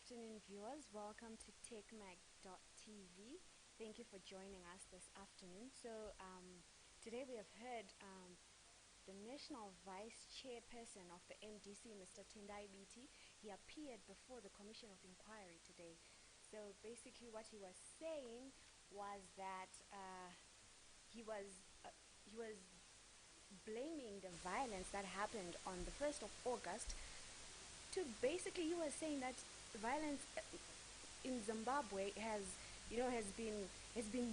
afternoon, viewers. Welcome to TechMag.tv. Thank you for joining us this afternoon. Today we have heard the National Vice Chairperson of the MDC, Mr. Biti. He appeared before the Commission of Inquiry today. So basically what he was saying was that he was blaming the violence that happened on the 1st of August to basically, he was saying that violence in Zimbabwe has been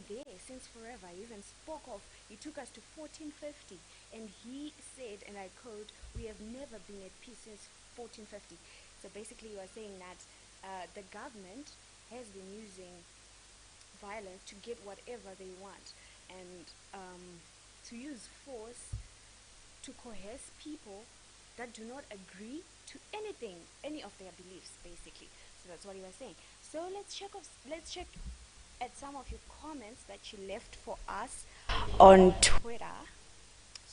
there since forever. He even spoke of, he took us to 1450, and he said, and I quote, "We have never been at peace since 1450." So basically he was saying that the government has been using violence to get whatever they want, and to use force to coerce people that do not agree to anything, any of their beliefs, basically. So that's what he was saying. So let's check at some of your comments that you left for us on Twitter,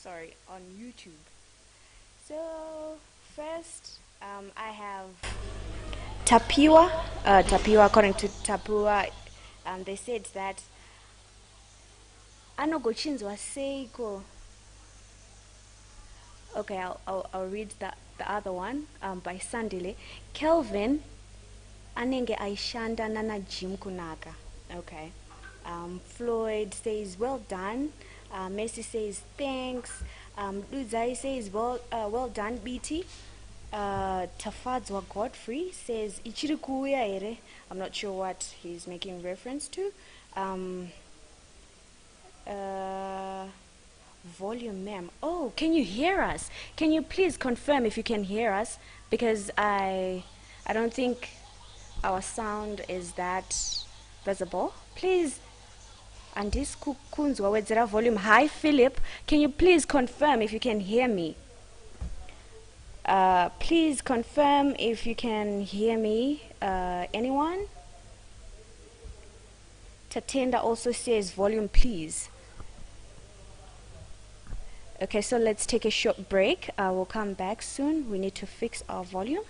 on YouTube. So first, I have Tapiwa. According to Tapiwa, they said that anogochinzwa seiko. Okay, I'll read the other one by Sandile. Kelvin anenge aishanda nana Jim kunaka. Okay. Floyd says well done. Messi says thanks. Luzai says well done Biti. Tafadzwa Godfrey says ichiri kuuya ere. I'm not sure what he's making reference to. Volume, ma'am. Oh, can you hear us? Can you please confirm if you can hear us? Because I don't think our sound is that visible. Please, Andis Kunzwa wedzera volume. Hi, Philip. Can you please confirm if you can hear me? Please confirm if you can hear me. Anyone? Tatenda also says volume, please. Okay, so let's take a short break. We'll come back soon. We need to fix our volume.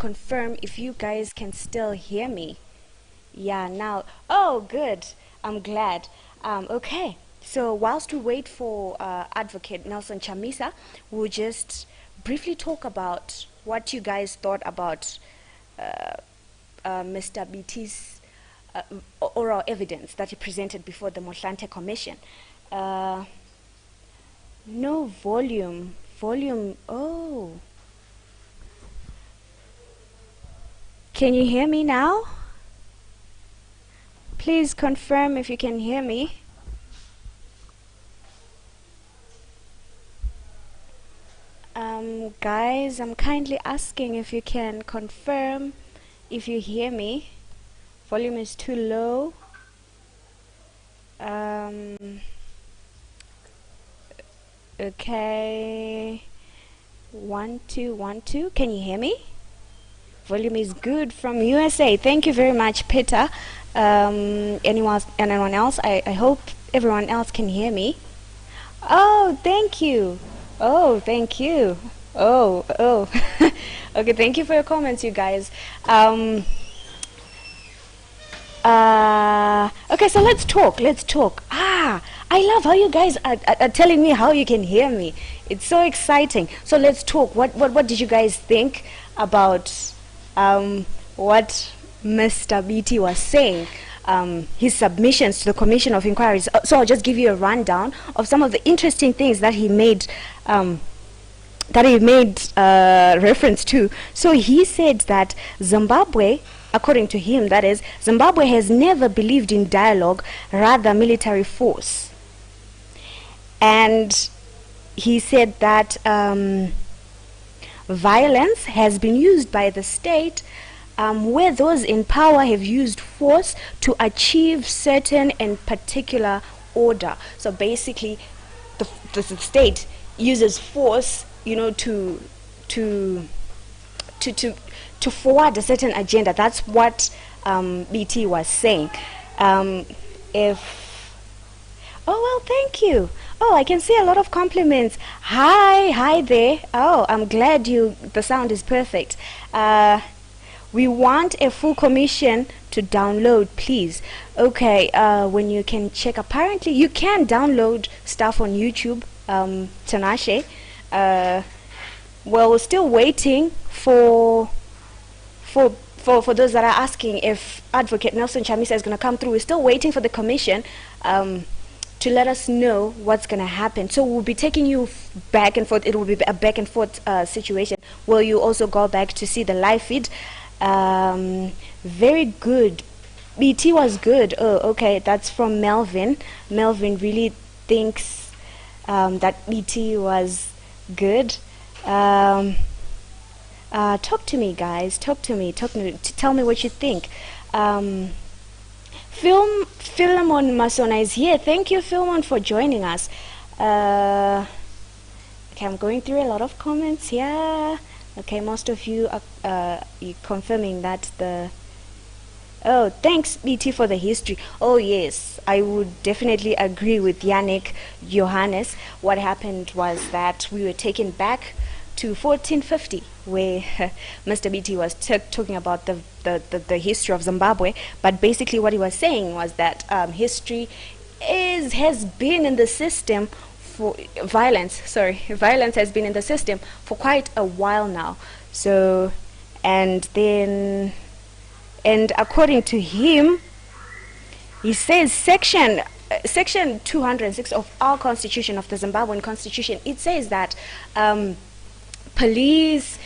Confirm if you guys can still hear me. Yeah, now. Oh, good. I'm glad. Okay. So whilst we wait for Advocate Nelson Chamisa, we'll just briefly talk about what you guys thought about Mr. Biti's oral evidence that he presented before the Mohlante Commission. No volume. Oh. Can you hear me now? Please confirm if you can hear me. Guys, I'm kindly asking if you can confirm if you hear me. Volume is too low. Okay. 1 2 1 2. Can you hear me? Volume is good from USA. Thank you very much, Peter. Anyone else? I hope everyone else can hear me. Oh, thank you. Oh, thank you. Oh. Okay, thank you for your comments, you guys. Okay, so let's talk. I love how you guys are telling me how you can hear me. It's so exciting. So let's talk. What did you guys think about what Mr. Biti was saying? His submissions to the Commission of Inquiries. So I'll just give you a rundown of some of the interesting things that he made reference to. So he said that Zimbabwe, according to him, that is, Zimbabwe has never believed in dialogue, rather military force. And he said that violence has been used by the state where those in power have used force to achieve certain and particular order. So basically, the state uses force, to forward a certain agenda. That's what BT was saying. Thank you. Oh, I can see a lot of compliments. Hi there. Oh, I'm glad the sound is perfect. We want a full commission to download, please. Okay, when you can check, apparently you can download stuff on YouTube, Tinashe. We're still waiting for those that are asking if Advocate Nelson Chamisa is going to come through. We're still waiting for the commission to let us know what's going to happen. So we'll be taking you back and forth. It will be a back and forth situation where you also go back to see the live feed. Very good. BT was good. Oh, okay. That's from Melvin. Melvin really thinks that BT was good. Talk to me, guys. Talk to me. Tell me what you think. Philemon Masona is here. Thank you, Philemon, for joining us. Okay, I'm going through a lot of comments here. Okay, most of you are confirming that Oh, thanks, BT, for the history. Oh, yes, I would definitely agree with Yannick Johannes. What happened was that we were taken back to 1450, where Mr. BT was talking about the history of Zimbabwe. But basically what he was saying was that history has been in the system for violence has been in the system for quite a while now. So, and according to him, he says section 206 of our constitution, of the Zimbabwean constitution, it says that police,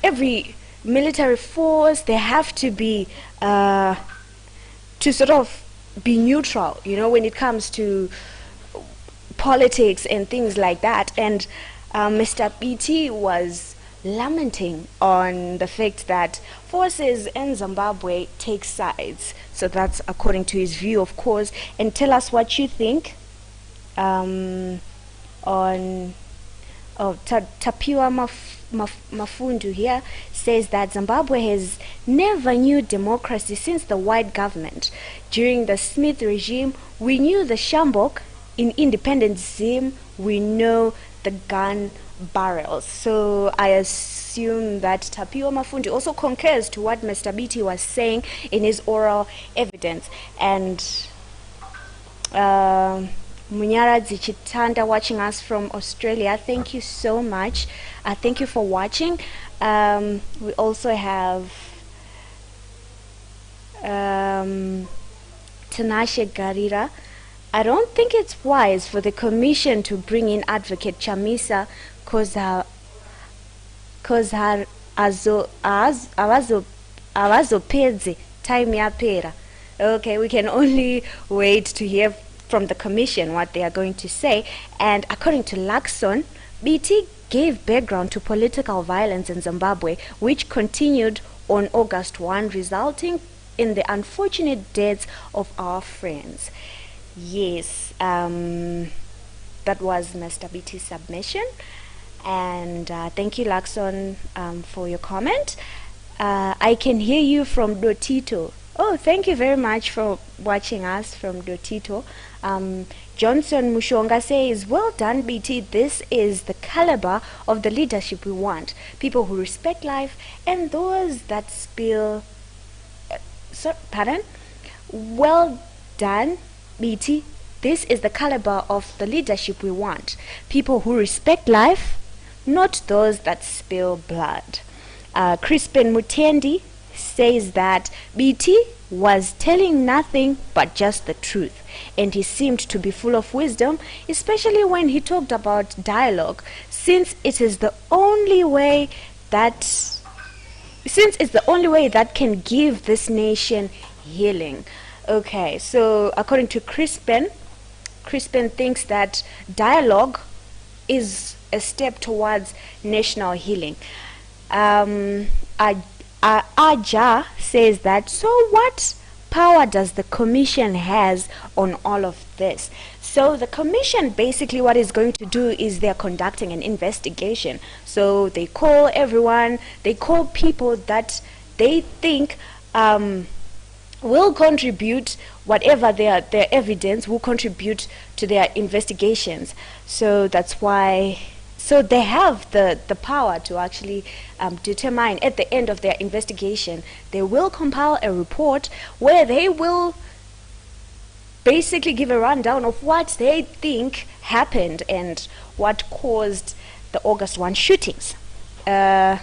every military force, they have to be to sort of be neutral, when it comes to politics and things like that. And Mr. BT was lamenting on the fact that forces in Zimbabwe take sides. So that's according to his view, of course. And tell us what you think on Tapiwa Mafundu here says that Zimbabwe has never knew democracy since the white government. During the Smith regime, we knew the Shambok. In independent Zim, we know the gun barrels. So I assume that Tapiwa Mafundu also concurs to what Mr. BT was saying in his oral evidence. And Munyara Zichitanda watching us from Australia, thank you so much. Thank you for watching. We also have Tinashe Garira. I don't think it's wise for the commission to bring in Advocate Chamisa cause her awazopedze time yapera. Okay, we can only wait to hear from the commission what they are going to say. And according to Laxon, BT gave background to political violence in Zimbabwe, which continued on August 1, resulting in the unfortunate deaths of our friends. Yes, that was Mr. BT's submission. And thank you, Laxon, for your comment. I can hear you from Dotito. Oh, thank you very much for watching us from Dotito. Johnson Mushonga says, well done, BT. This is the caliber of the leadership we want. People who respect life and those that spill... pardon? Well done, BT. This is the caliber of the leadership we want. People who respect life, not those that spill blood. Crispin Mutendi says that BT was telling nothing but just the truth, and he seemed to be full of wisdom, especially when he talked about dialogue, since it's the only way that can give this nation healing. Okay, so according to Crispin thinks that dialogue is a step towards national healing. Aja says that, so what power does the commission has on all of this? So the commission, basically what it's going to do is they're conducting an investigation. So they call everyone, they call people that they think will contribute, whatever their evidence will contribute to their investigations. So that's why, so they have the power to actually determine at the end of their investigation. They will compile a report where they will basically give a rundown of what they think happened and what caused the August 1 shootings. Life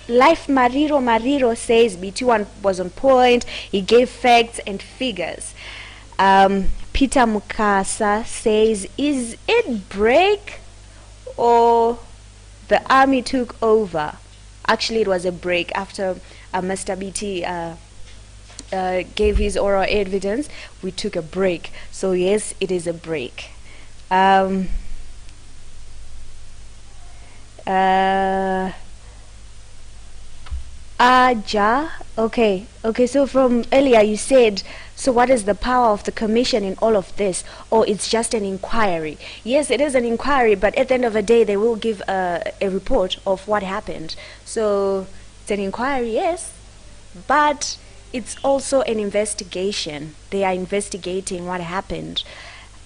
Mariro says BT1 was on point. He gave facts and figures. Peter Mukasa says, is it break or the army took over? Actually, it was a break after Mr. BT gave his oral evidence. We took a break. So yes, it is a break. Aja, okay, so from earlier you said, so what is the power of the commission in all of this? Or it's just an inquiry? Yes, it is an inquiry, but at the end of the day they will give a report of what happened. So it's an inquiry, yes, but it's also an investigation. They are investigating what happened.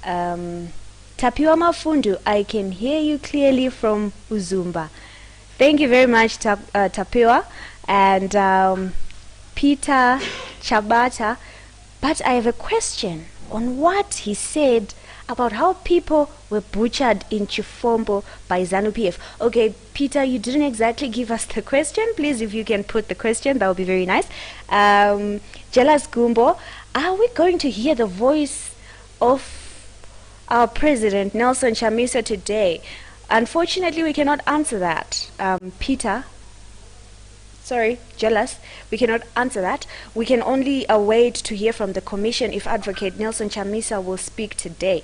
Tapiwa Mafundu, I can hear you clearly from Uzumba. Thank you very much, Tapiwa. And Peter Chabata, but I have a question on what he said about how people were butchered in Chifombo by ZANU-PF. Okay, Peter, you didn't exactly give us the question. Please, if you can put the question, that would be very nice. Jealous Gumbo, are we going to hear the voice of our president, Nelson Chamisa, today? Unfortunately, we cannot answer that. Peter, sorry, Jealous, we cannot answer that. We can only await to hear from the commission if Advocate Nelson Chamisa will speak today.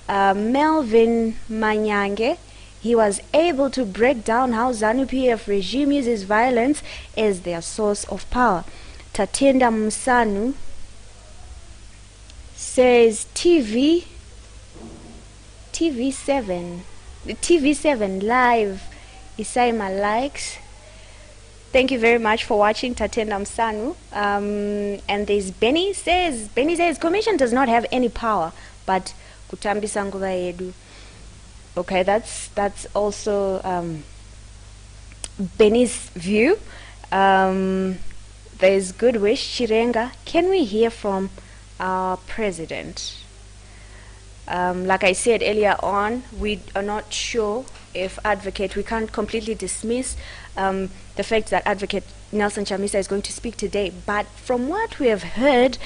Melvin Manyange, he was able to break down how ZANU-PF regime uses violence as their source of power. Tatenda Musanu says TV7 live. Isaima likes. Thank you very much for watching, Tatenda Msanu. And there's Benny says commission does not have any power, but kutambisa nguva yedu. Okay, that's also Benny's view. There's Good Wish Chirenga. Can we hear from our president? Like I said earlier on, we are not sure if Advocate, we can't completely dismiss the fact that Advocate Nelson Chamisa is going to speak today, but from what we have heard,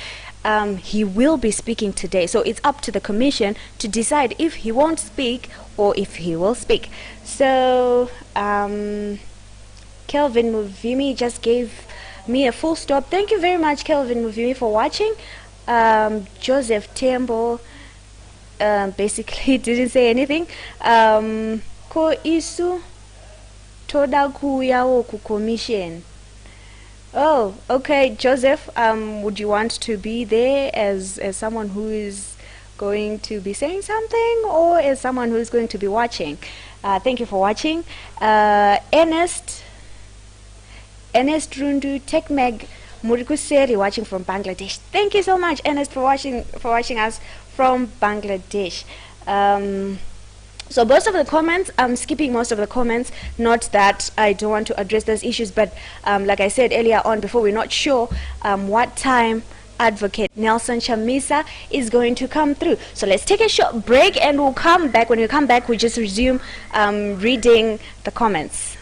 he will be speaking today. So it's up to the commission to decide if he won't speak or if he will speak. So Kelvin Muvimi just gave me a full stop. Thank you very much, Kelvin Muvimi, for watching. Joseph Tembo basically didn't say anything. Ko isu toda kuyawo ku commission. Oh, okay, Joseph, would you want to be there as someone who is going to be saying something, or as someone who is going to be watching? Thank you for watching. Ernest Ernest Rundu, Tekmeg Murikuseri watching from Bangladesh. Thank you so much, Ernest, for watching us from Bangladesh. So most of the comments, I'm skipping most of the comments. Not that I don't want to address those issues, but like I said earlier on, before, we're not sure what time Advocate Nelson Chamisa is going to come through. So let's take a short break and we'll come back. When we come back, we just resume reading the comments.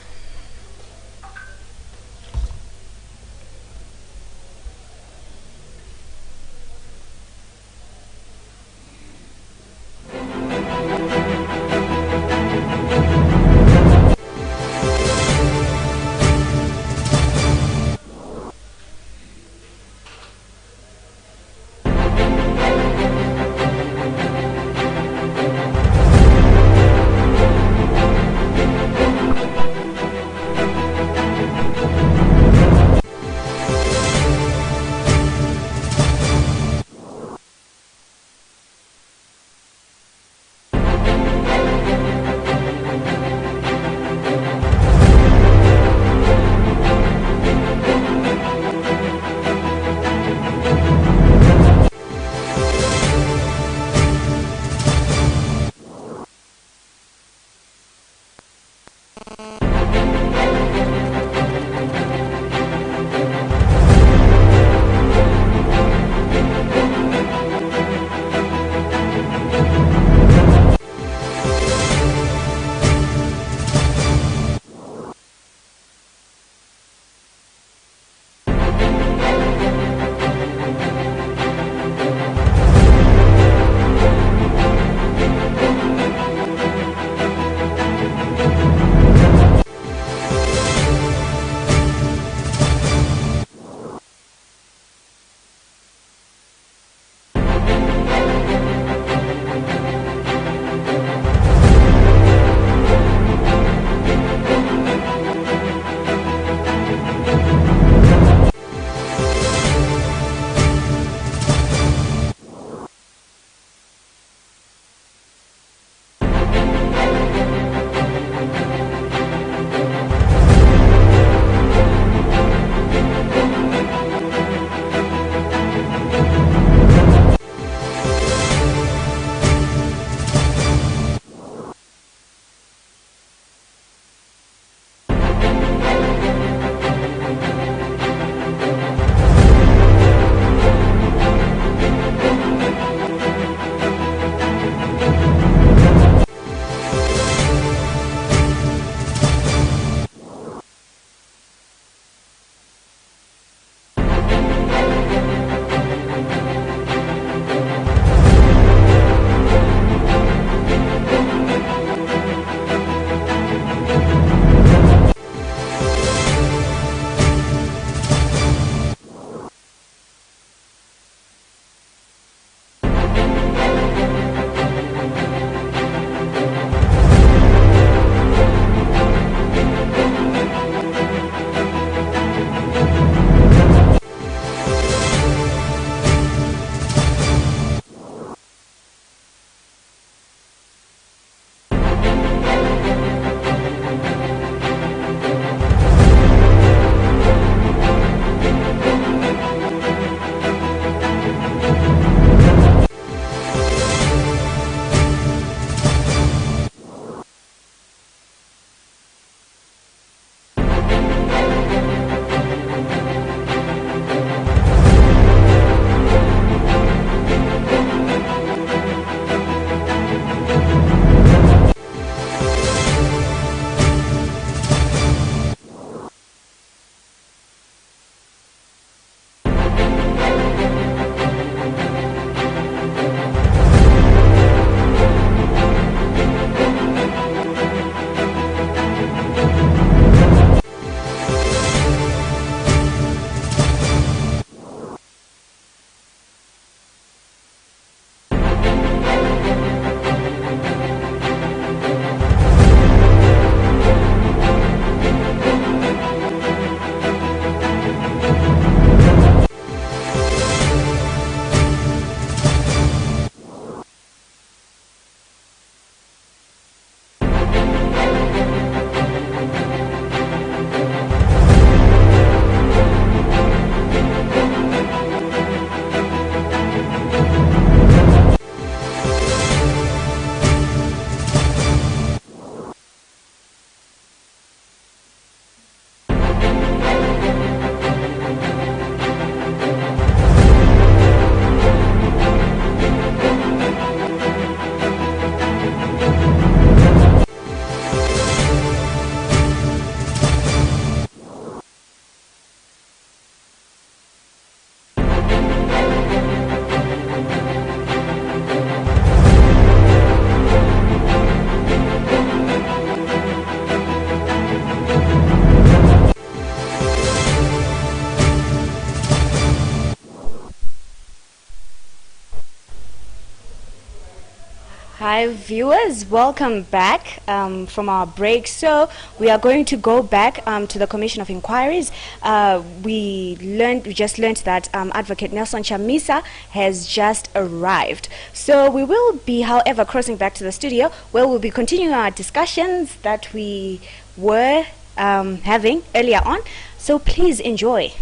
Hi, viewers. Welcome back from our break. So we are going to go back to the Commission of Inquiries. We just learned that Advocate Nelson Chamisa has just arrived. So we will be, however, crossing back to the studio where we'll be continuing our discussions that we were having earlier on. So please enjoy.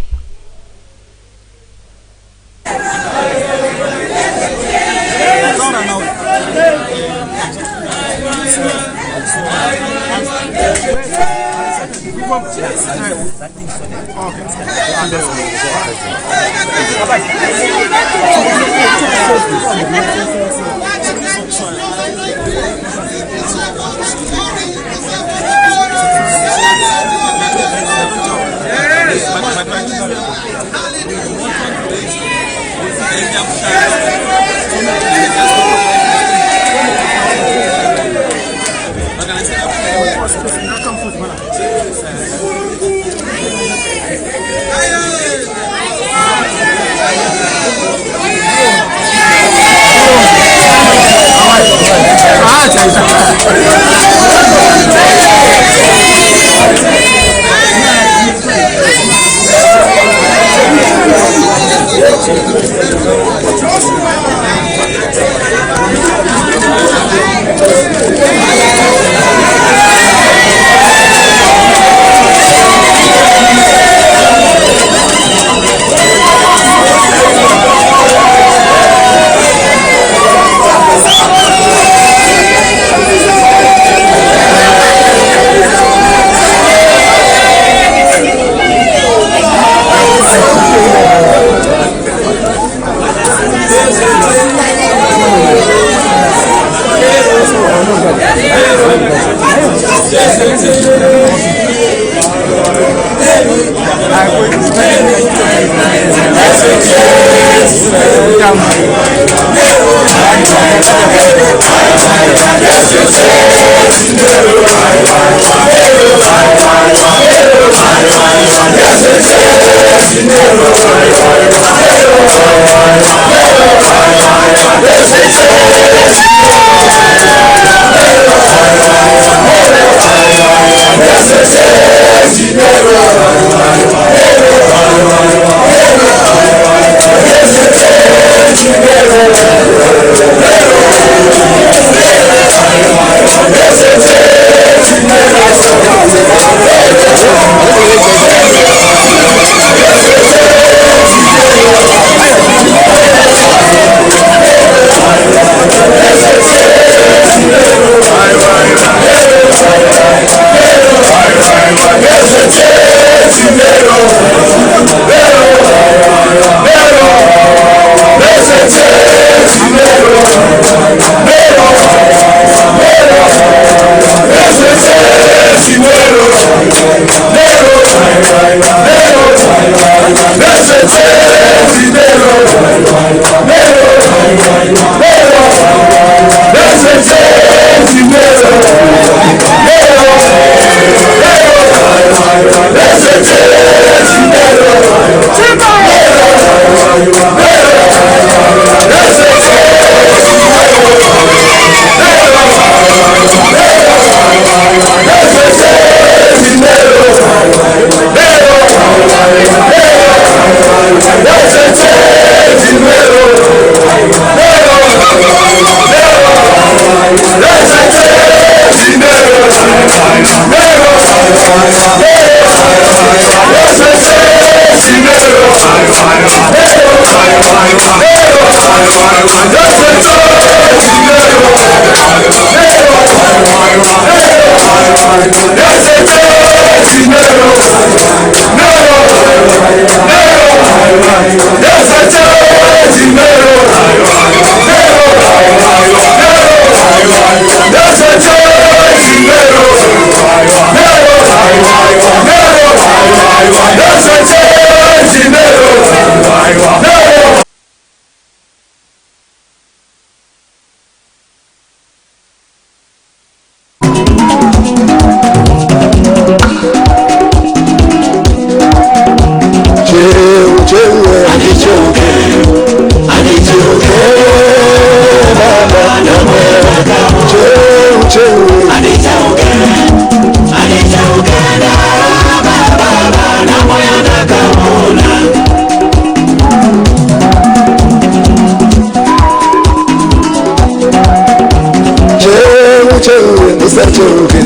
musachoke,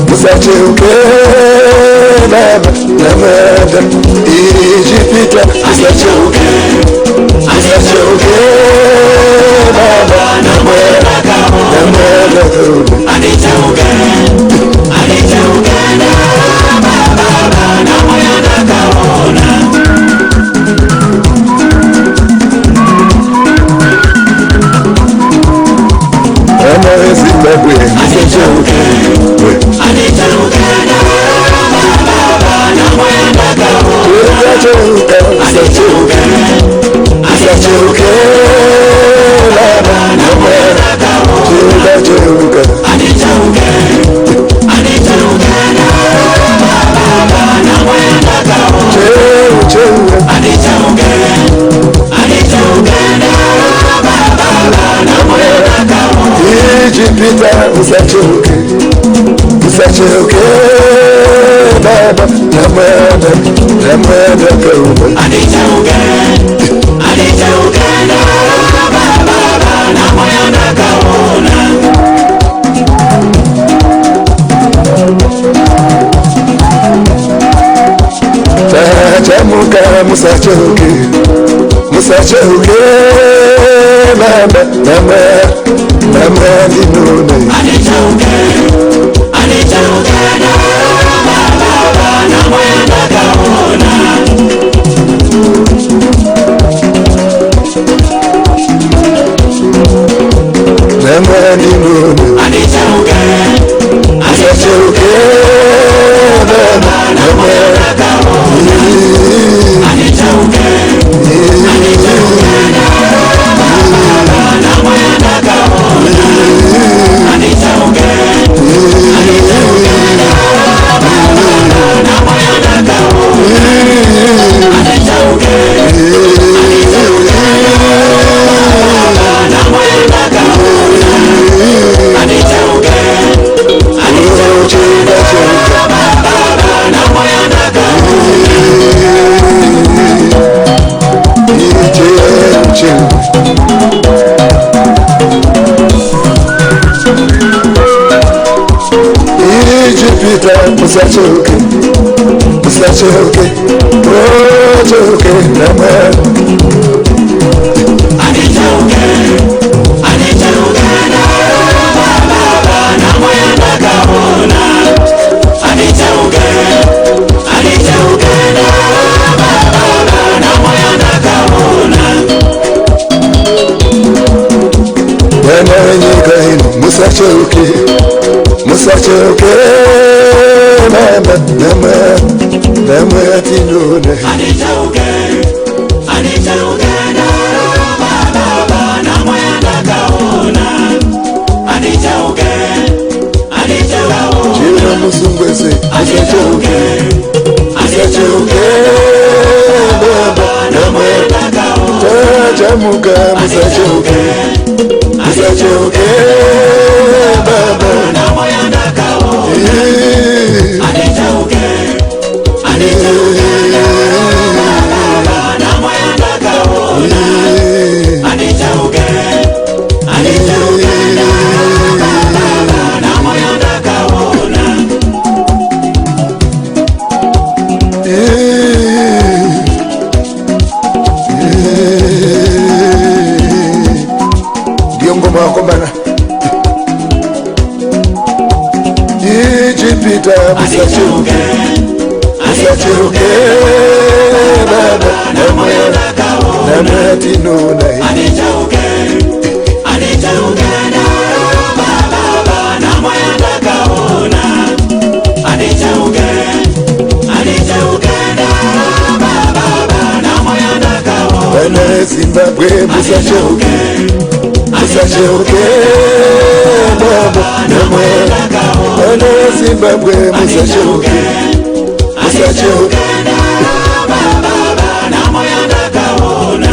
musachoke, baba namada ijipita, musachoke, musachoke, baba namada anichoke, anichoke na baba namoyana kaona. Zimbabwe, musachoke, anichoke na baba namoyana kaona. Musachoke, musachoke, musachoke, baba namoyana kaona. Musachoke, anichoke, anichoke na baba namoyana kaona. Anichoke, anichoke na baba namoyana kaona. Ijipita, musachoke, musachoke, baba namada kauma. Anichoke, anichoke na baba namoyana kaona. Tachamuka, musachoke, musachoke, baba namadinone. Anichoke, anichoke na baba namoyana kaona. Namadinone. Anichoke, anichoke, baba namoyana kaona. Anichoke, anichoke na baba namoyana kaona. Anichoke, anichoke na baba namoyana kaona. Anichoke, anichoke na baba namoyana kaona. Anichoke, anichoke na baba namoyana kaona. Ijipita, musachoke, musachoke, musachoke, nama. Anichoke, anichoke na baba namoyana kaona. Anichoke, anichoke na baba namoyana kaona. Yana nyika ino, musachoke, musachoke, mama tinone. Anichoke, anichoke na baba namoyana kaona. Anichoke, anichoke, jina musungweze, musachoke, musachoke, baba namoyana kaona. Tachamuka, musachoke, musachoke, baba namoyana kaona. Anichoke, anichoke na baba namoyana kaona. Anichoke, anichoke na baba namoyana kaona. Ndio ngoma yako bana. Ijipita, musachoke, musachoke, baba namoyana kaona. Namatinona. Anichoke, anichoke na baba namoyana kaona. Anichoke, anichoke na baba namoyana kaona. Bana Zimbabwe, musachoke, musachoke, baba namoyana kaona. Bana Zimbabwe, musachoke, musachoke na baba namoyana kaona.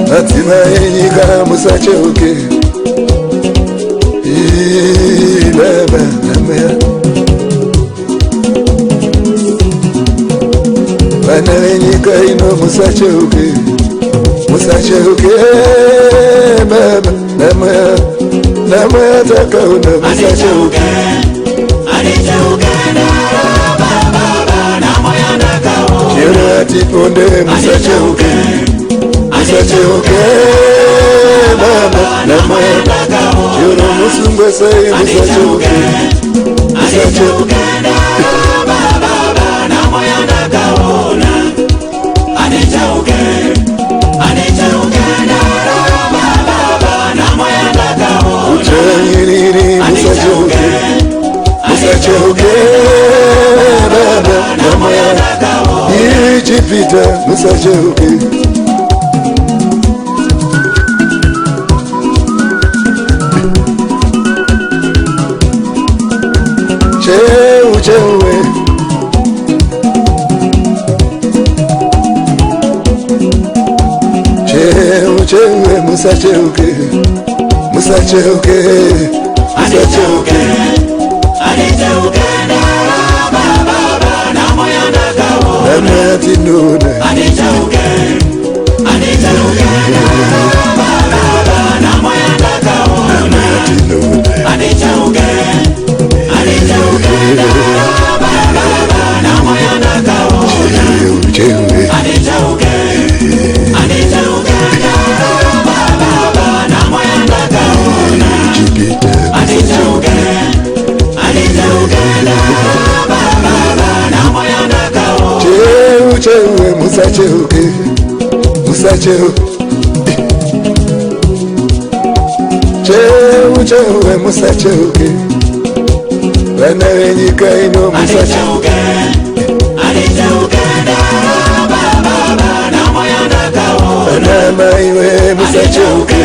Hatima yenyika, musachoke, baba namaya. vana venyika ino musacheuke, musacheuke baba, namwe atakaona musacheuke. Chiro atiponde musacheuke, musacheuke baba, namwe chiro musungwe sei musacheuke, musacheuke uchanyiriri musacheuke, musacheuke baba, namwe ichipita musacheuke. Cheuchewe cheuchewe musacheuke, musacheuke, musacheuke namatinona cheuchewe musacheuke, musacheuke cheuchewe musacheuke, vana venyika ino musacheuke, vana maiwe musacheuke,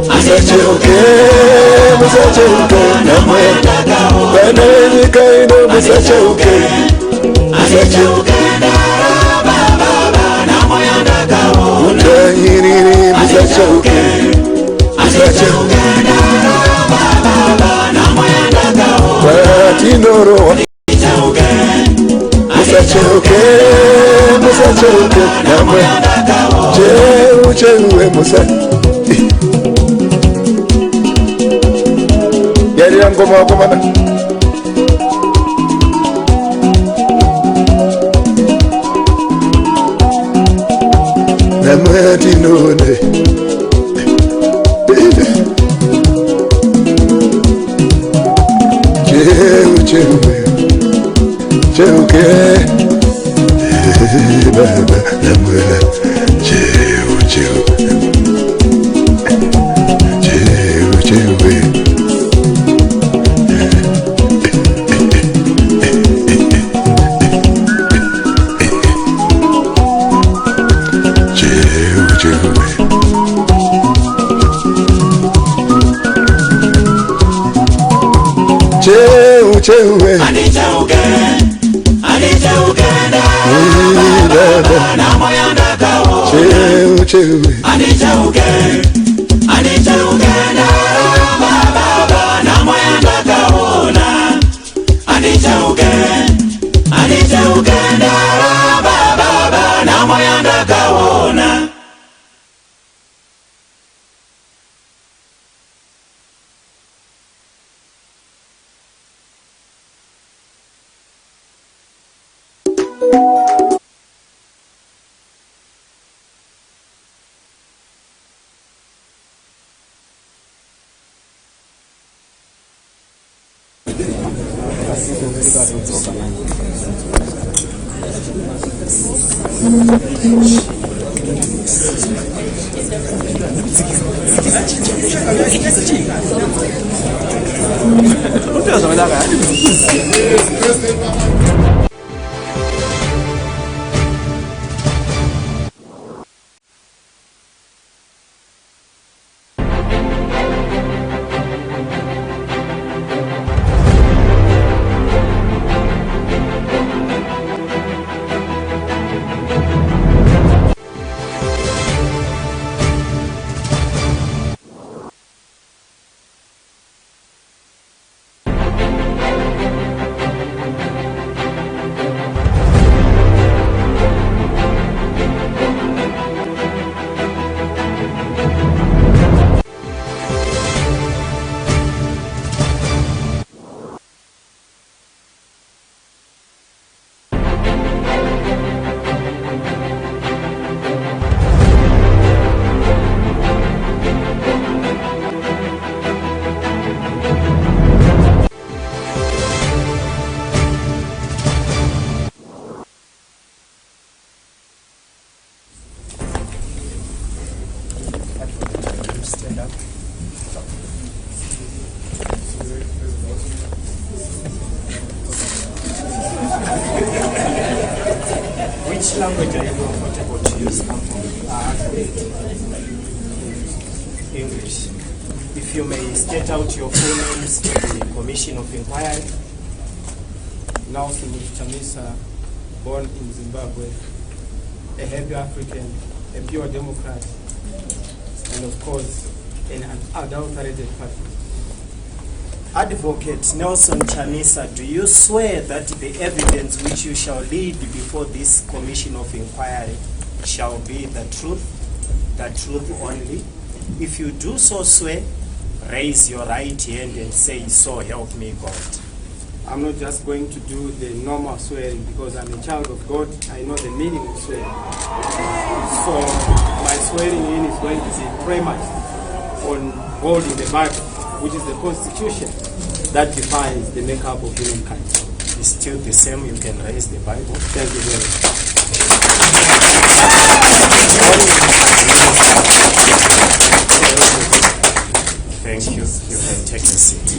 musacheuke, musacheuke namwe vana venyika ino musacheuke, musacheuke uchanyiriri musacheuke, musacheuke vatinorowa musacheuke, musacheuke namwe cheuchewe yarira ngoma wakomana namwe tinone cheuchewe cheuke baba, namwe cheuchewe cheuchewe cheuchewe anicheuke baba, namoyanda kawo cheuchewe anicheuke baba, namoyanda kaona anicheuke baba, namoyanda kaona. English. If you may state out your full names to the Commission of Inquiry. Nelson Chamisa, born in Zimbabwe, a happy African, a pure Democrat, and of course, an unadulterated patriot. Advocate Nelson Chamisa, do you swear that the evidence which you shall lead before this Commission of Inquiry shall be the truth only? If you do so swear, raise your right hand and say, "So help me God." I'm not just going to do the normal swearing because I'm a child of God. I know the meaning of swearing. So my swearing in is going to be premised on holding the Bible, which is the Constitution that defines the makeup of humankind. It's still the same. You can raise the Bible. Thank you very much. Thank you. You can take a seat.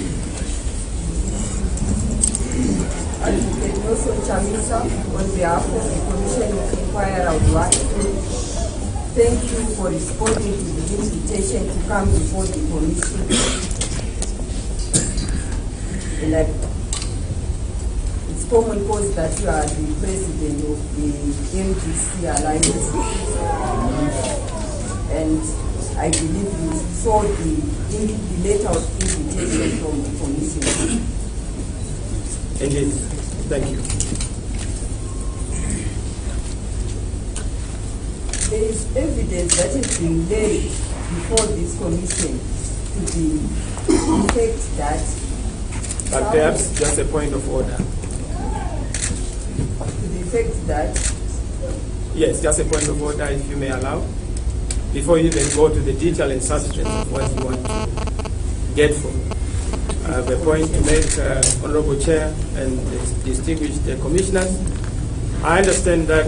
Advocate Nelson Chamisa, on behalf of the Commission of Inquiry, I would like to thank you for responding to the invitation to come before the Commission. And it's common cause that you are the president of the MDC Alliance. And I believe you saw the letter of invitation from the Commission. Indeed. Thank you. There is evidence that has been laid before this commission to the effect that... But perhaps just a point of order. To the effect that... Yes, just a point of order, if you may allow. Before you even go to the detail and substance of what you want to get from. I have a point to make, Honorable Chair and distinguished commissioners. I understand that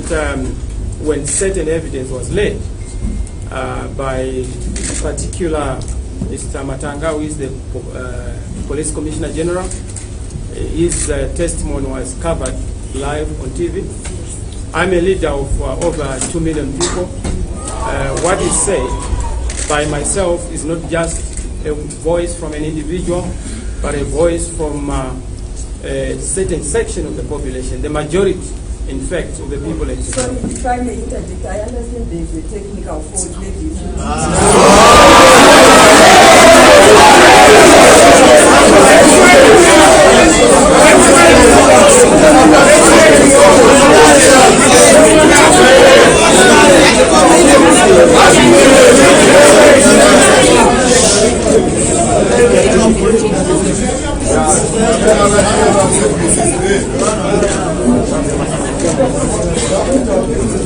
when certain evidence was laid by particular Mr. Matanga, who is the Police Commissioner General, his testimony was covered live on TV. I'm a leader of over 2 million people. What is said by myself is not just a voice from an individual, but a voice from a certain section of the population, the majority, in fact, of the people. Sorry, if I may interject, I understand there is a technical fault, maybe.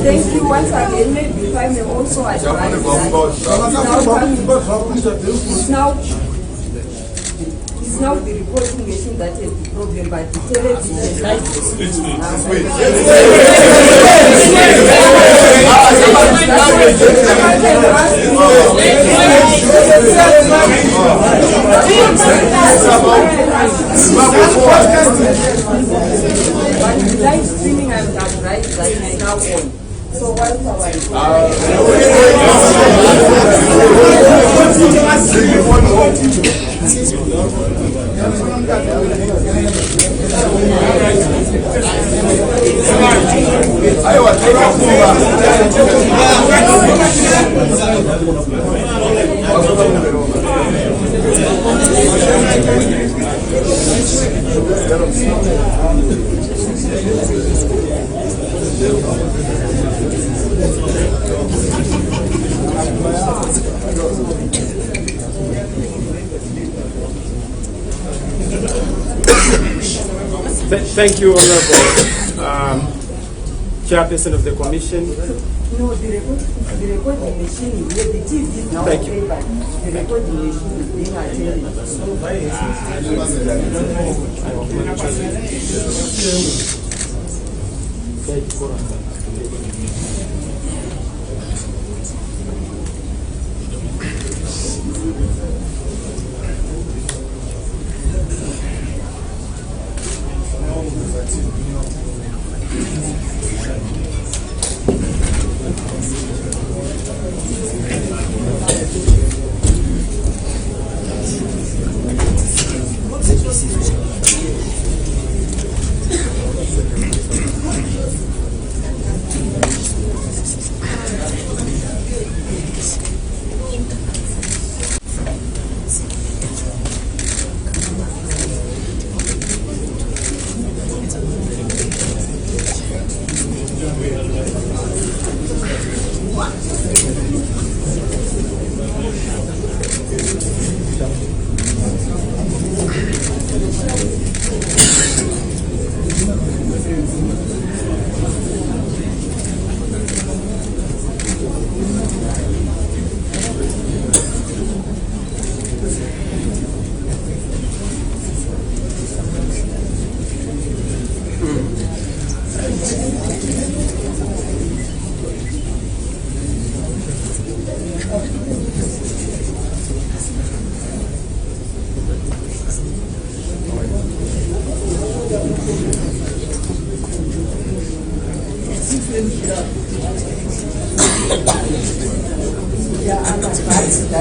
Thank you once again. Maybe if I may also advise it's now the reporting machine that is the problem, but the television but the live streaming I'm right that is now on. So once Thank you, Honorable Chairperson of the Commission. no, the recording machine is where the TV is now. Thank you. Okay, but the recording machine is being attended.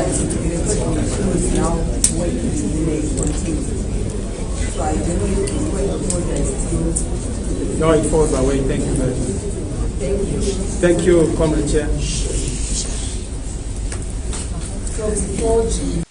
but the recording machine is now working to may continue. So I don't know if the point of order is still. No, it falls away. Thank you very much. Thank you. Thank you, Comrade Chair. So before the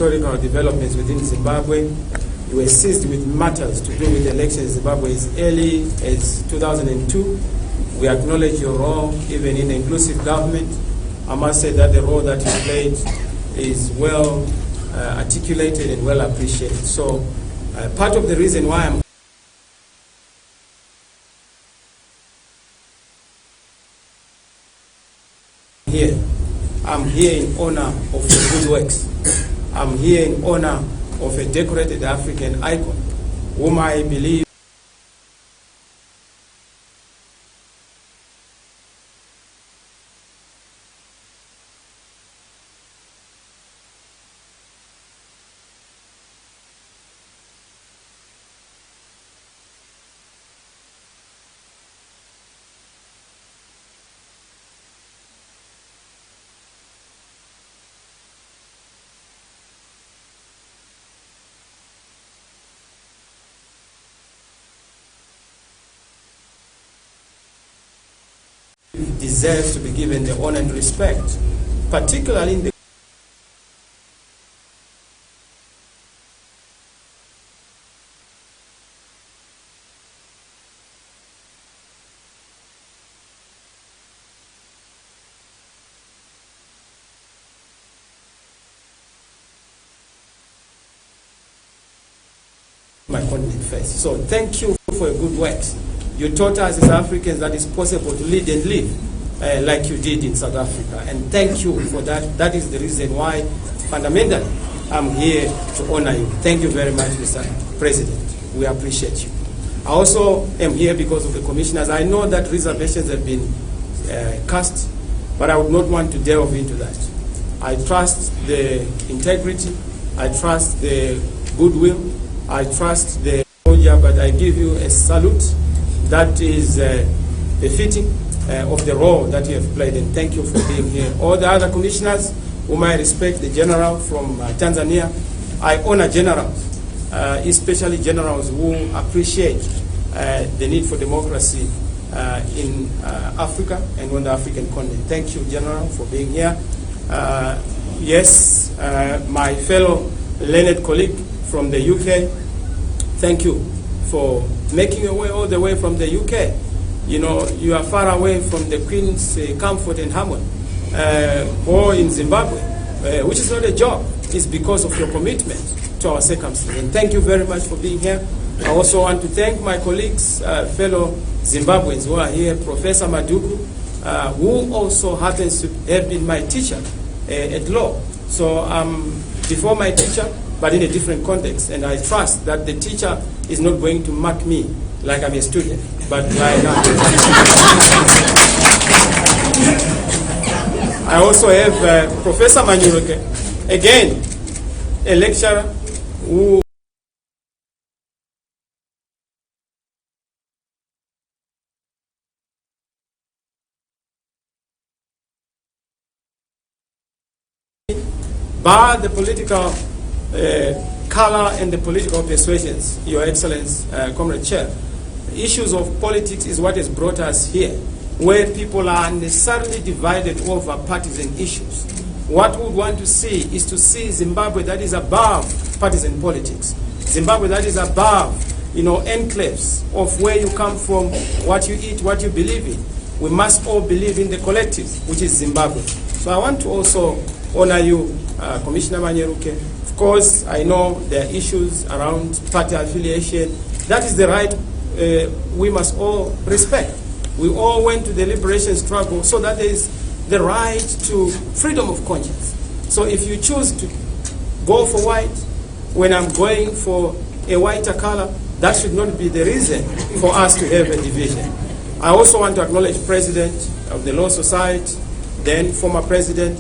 historical developments within Zimbabwe. We were seized with matters to do with elections in Zimbabwe as early as 2002. We acknowledge your role, even in inclusive government. I must say that the role that you played is well articulated and well appreciated. So part of the reason why I'm here, I'm here in honor of your good works. I'm here in honor of a decorated African icon, whom I believe deserves to be given the honor and respect, particularly in the my continent first. So thank you for your good works. You taught us as Africans that it's possible to lead and live like you did in South Africa. And thank you for that. That is the reason why, fundamentally, I'm here to honor you. Thank you very much, Mr. President. We appreciate you. I also am here because of the commissioners. I know that reservations have been cast, but I would not want to delve into that. I trust the integrity. I trust the goodwill. I trust the soldier, but I give you a salute that is befitting of the role that you have played, and thank you for being here. All the other commissioners whom I respect, the general from Tanzania, I honor generals, especially generals who appreciate the need for democracy in Africa and on the African continent. Thank you, General, for being here. Yes, my fellow learned colleague from the UK, thank you for making your way all the way from the UK. You know, you are far away from the Queen's comfort and harmony, or in Zimbabwe, which is not a job. It's because of your commitment to our circumstances. And thank you very much for being here. I also want to thank my colleagues, fellow Zimbabweans who are here, Professor Maduku, who also happens to have been my teacher at law. So before my teacher, but in a different context. And I trust that the teacher is not going to mark me like I'm a student, but like I also have Professor Manyuruke, again, a lecturer who bar the political color and the political persuasions, Your Excellence, Comrade Chair. Issues of politics is what has brought us here, where people are unnecessarily divided over partisan issues. What we want to see is to see Zimbabwe that is above partisan politics. Zimbabwe that is above, enclaves of where you come from, what you eat, what you believe in. We must all believe in the collective, which is Zimbabwe. So I want to also honor you, Commissioner Manyeruke. Of course, I know there are issues around party affiliation. That is the right we must all respect. We all went to the liberation struggle so that there is the right to freedom of conscience. So if you choose to go for white when I'm going for a whiter color, that should not be the reason for us to have a division. I also want to acknowledge President of the Law Society, then former President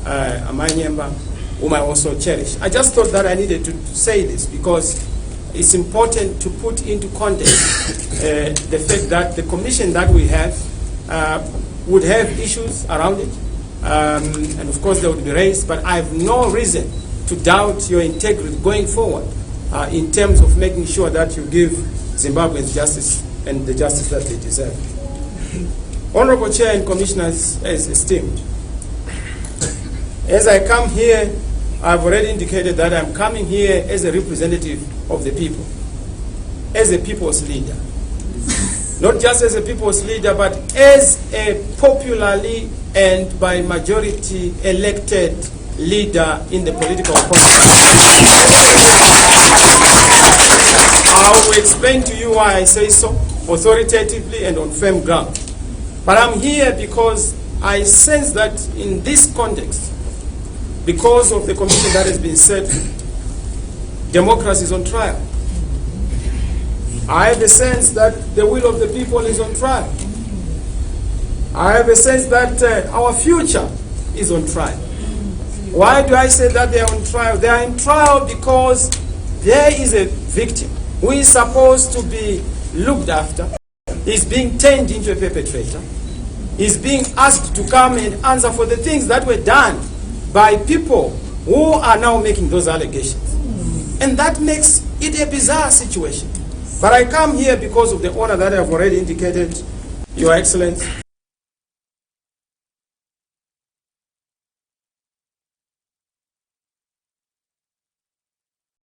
Amanyemba, whom I also cherish. I just thought that I needed to say this because it's important to put into context the fact that the commission that we have would have issues around it, and of course they would be raised, but I have no reason to doubt your integrity going forward in terms of making sure that you give Zimbabweans justice and the justice that they deserve. Honorable Chair and Commissioners, as esteemed, as I come here, I've already indicated that I'm coming here as a representative of the people, as a people's leader. Not just as a people's leader, but as a popularly and by majority elected leader in the political context. I will explain to you why I say so, authoritatively and on firm ground. But I'm here because I sense that in this context, because of the commission that has been set, democracy is on trial. I have a sense that the will of the people is on trial. I have a sense that our future is on trial. Why do I say that they are on trial? They are on trial because there is a victim who is supposed to be looked after. He's being turned into a perpetrator. He's being asked to come and answer for the things that were done by people who are now making those allegations. And that makes it a bizarre situation. But I come here because of the honor that I've already indicated, Your Excellency.